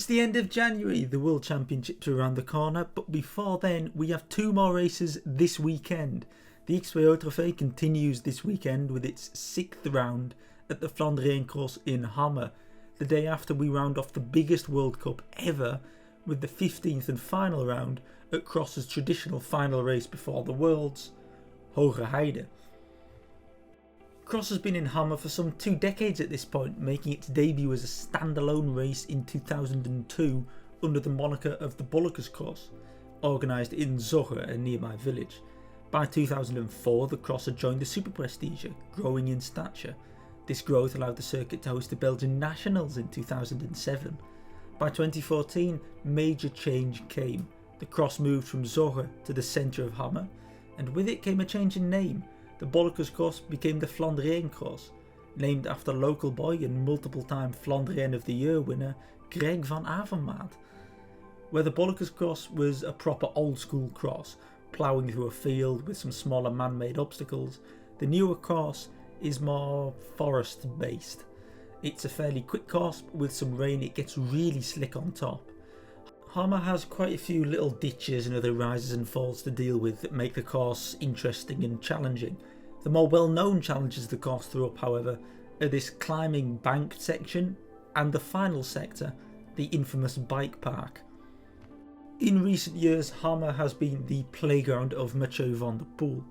It's the end of January, the World Championships are around the corner, but before then we have two more races this weekend. The X2o Trophy continues this weekend with its 6th round at the Flandriencross in Hamme. The day after we round off the biggest World Cup ever with the 15th and final round at Cross's traditional final race before the Worlds, Hoogerheide. Cross has been in Hamme for some 2 decades at this point, making its debut as a standalone race in 2002 under the moniker of the Cross, organised in Zogge, a nearby village. By 2004, the cross had joined the Super Prestige, growing in stature. This growth allowed the circuit to host the Belgian Nationals in 2007. By 2014, major change came. The cross moved from Zogge to the centre of Hamme, and with it came a change in name. The Cross became the Flandriencross, named after local boy and multiple-time Flandrien of the Year winner Greg van Avermaet. Where the Cross was a proper old-school cross, ploughing through a field with some smaller man-made obstacles, the newer course is more forest-based. It's a fairly quick course, but with some rain it gets really slick on top. Hamme has quite a few little ditches and other rises and falls to deal with that make the course interesting and challenging. The more well-known challenges the course threw up, however, are this climbing banked section and the final sector, the infamous bike park. In recent years, Hamme has been the playground of Mathieu van der Poel.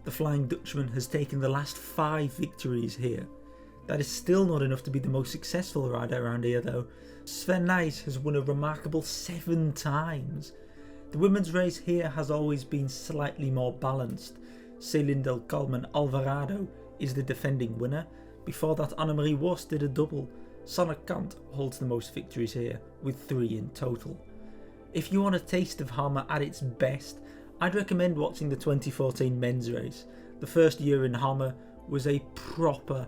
The Flying Dutchman has taken the last 5 victories here. That is still not enough to be the most successful rider around here though. Sven Nys has won a remarkable 7 times. The women's race here has always been slightly more balanced. Celine del Carmen Alvarado is the defending winner. Before that, Annemarie Worst did a double. Sanne Kant holds the most victories here, with 3 in total. If you want a taste of Hamme at its best, I'd recommend watching the 2014 men's race. The first year in Hamme was a proper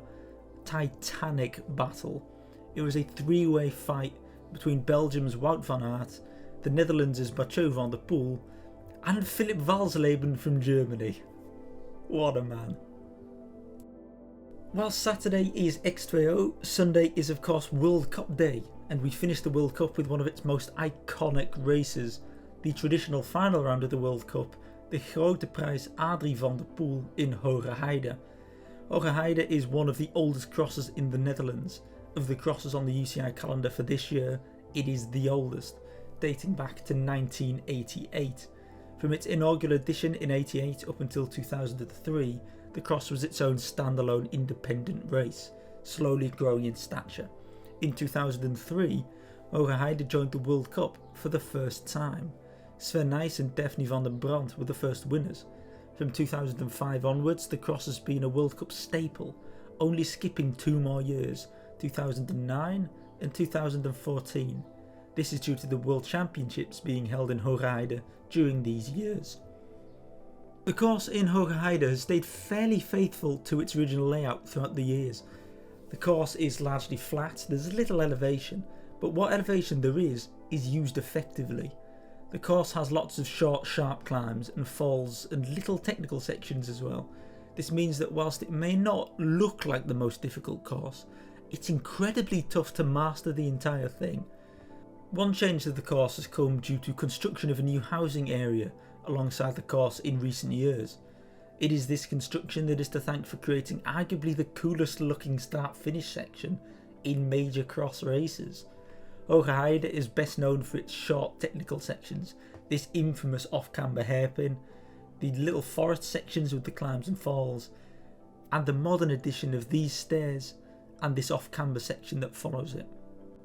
titanic battle. It was a 3-way fight between Belgium's Wout van Aert, the Netherlands' Mathieu van der Poel, and Philipp Walsleben from Germany. What a man. While Saturday is X2o, Sunday is of course World Cup Day, and we finished the World Cup with one of its most iconic races, the traditional final round of the World Cup, the Grote Prijs Adrie van der Poel in Hoogerheide. Hoogerheide is one of the oldest crosses in the Netherlands. Of the crosses on the UCI calendar for this year, it is the oldest, dating back to 1988. From its inaugural edition in 88 up until 2003, the cross was its own standalone independent race, slowly growing in stature. In 2003, Hoogerheide joined the World Cup for the first time. Sven Nys and Daphne van den Brand were the first winners. From 2005 onwards, the cross has been a World Cup staple, only skipping 2 more years, 2009 and 2014. This is due to the World Championships being held in Hoogerheide during these years. The course in Hoogerheide has stayed fairly faithful to its original layout throughout the years. The course is largely flat, there's little elevation, but what elevation there is used effectively. The course has lots of short, sharp climbs and falls and little technical sections as well. This means that whilst it may not look like the most difficult course, it's incredibly tough to master the entire thing. One change to the course has come due to construction of a new housing area alongside the course in recent years. It is this construction that is to thank for creating arguably the coolest looking start-finish section in major cross races. Hoogerheide is best known for its short technical sections, this infamous off-camber hairpin, the little forest sections with the climbs and falls, and the modern addition of these stairs and this off-camber section that follows it.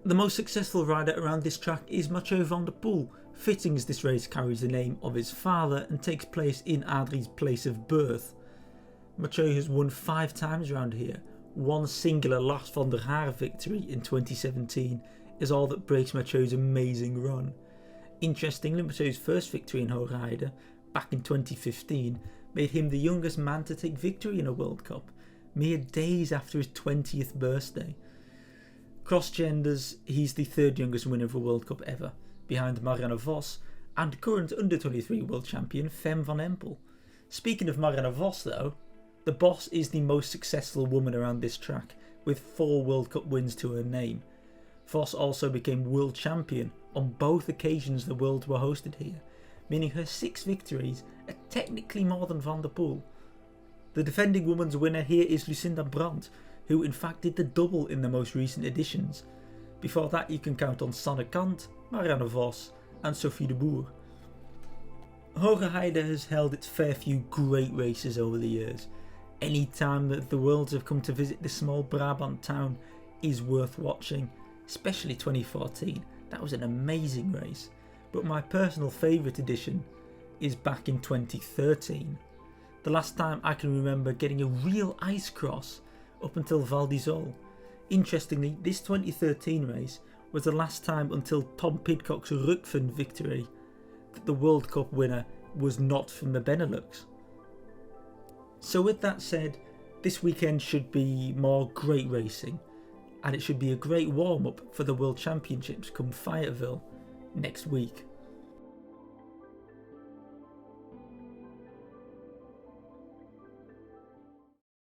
The most successful rider around this track is Mathieu van der Poel, fitting as this race carries the name of his father and takes place in Adrie's place of birth. Mathieu has won 5 times around here. One singular Lars van der Haar victory in 2017 is all that breaks Mathieu's amazing run. Interestingly, Mathieu's first victory in Hoogerheide, back in 2015, made him the youngest man to take victory in a World Cup, mere days after his 20th birthday. Cross genders, he's the 3rd youngest winner of a World Cup ever, behind Marianne Vos and current under-23 world champion Fem van Empel. Speaking of Marianne Vos though, the boss is the most successful woman around this track, with 4 World Cup wins to her name. Vos also became world champion on both occasions the Worlds were hosted here, meaning her 6 victories are technically more than Van der Poel. The defending women's winner here is Lucinda Brandt, who in fact did the double in the most recent editions. Before that you can count on Sanne Kant, Marianne Vos and Sophie de Boer. Hoogerheide has held its fair few great races over the years. Any time that the Worlds have come to visit this small Brabant town is worth watching, especially 2014. That was an amazing race. But my personal favourite edition is back in 2013. The last time I can remember getting a real ice cross up until Val d'Isole. Interestingly, this 2013 race was the last time until Tom Pidcock's Rukven victory that the World Cup winner was not from the Benelux. So with that said, this weekend should be more great racing, and it should be a great warm-up for the World Championships come Fayetteville next week.